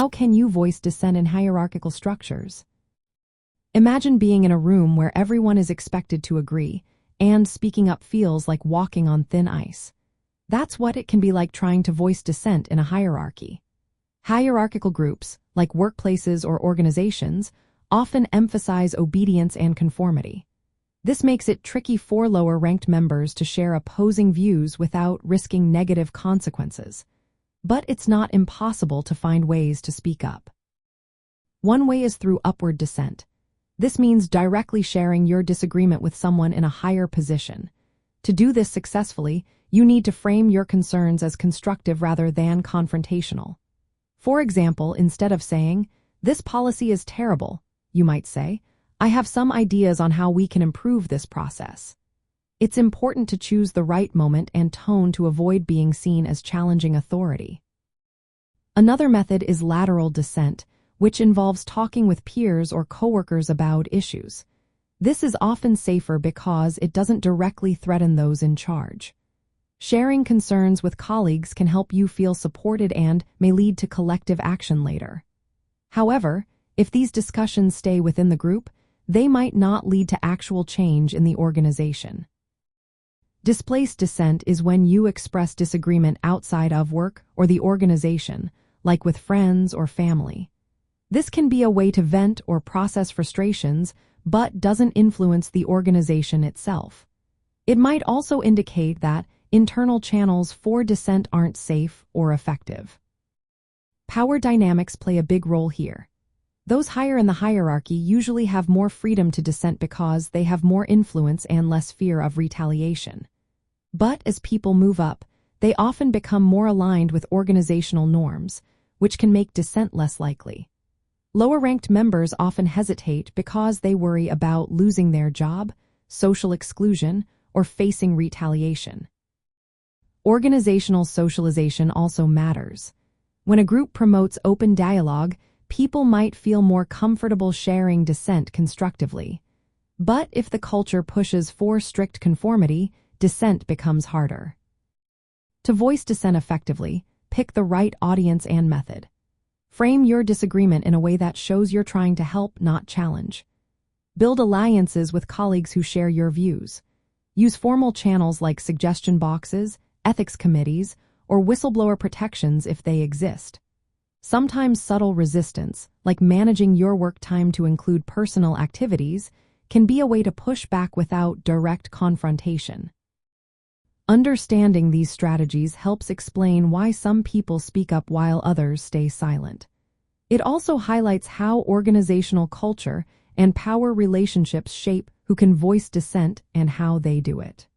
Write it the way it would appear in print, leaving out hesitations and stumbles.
How can you voice dissent in hierarchical structures? Imagine being in a room where everyone is expected to agree, and speaking up feels like walking on thin ice. That's what it can be like trying to voice dissent in a hierarchy. Hierarchical groups, like workplaces or organizations, often emphasize obedience and conformity. This makes it tricky for lower-ranked members to share opposing views without risking negative consequences. But it's not impossible to find ways to speak up. One way is through upward dissent. This means directly sharing your disagreement with someone in a higher position. To do this successfully, you need to frame your concerns as constructive rather than confrontational. For example, instead of saying, "This policy is terrible," you might say, "I have some ideas on how we can improve this process." It's important to choose the right moment and tone to avoid being seen as challenging authority. Another method is lateral dissent, which involves talking with peers or coworkers about issues. This is often safer because it doesn't directly threaten those in charge. Sharing concerns with colleagues can help you feel supported and may lead to collective action later. However, if these discussions stay within the group, they might not lead to actual change in the organization. Displaced dissent is when you express disagreement outside of work or the organization, like with friends or family. This can be a way to vent or process frustrations, but doesn't influence the organization itself. It might also indicate that internal channels for dissent aren't safe or effective. Power dynamics play a big role here. Those higher in the hierarchy usually have more freedom to dissent because they have more influence and less fear of retaliation. But as people move up, they often become more aligned with organizational norms, which can make dissent less likely. Lower-ranked members often hesitate because they worry about losing their job, social exclusion, or facing retaliation. Organizational socialization also matters. When a group promotes open dialogue, people might feel more comfortable sharing dissent constructively. But if the culture pushes for strict conformity, dissent becomes harder. To voice dissent effectively, pick the right audience and method. Frame your disagreement in a way that shows you're trying to help, not challenge. Build alliances with colleagues who share your views. Use formal channels like suggestion boxes, ethics committees, or whistleblower protections if they exist. Sometimes subtle resistance, like managing your work time to include personal activities, can be a way to push back without direct confrontation. Understanding these strategies helps explain why some people speak up while others stay silent. It also highlights how organizational culture and power relationships shape who can voice dissent and how they do it.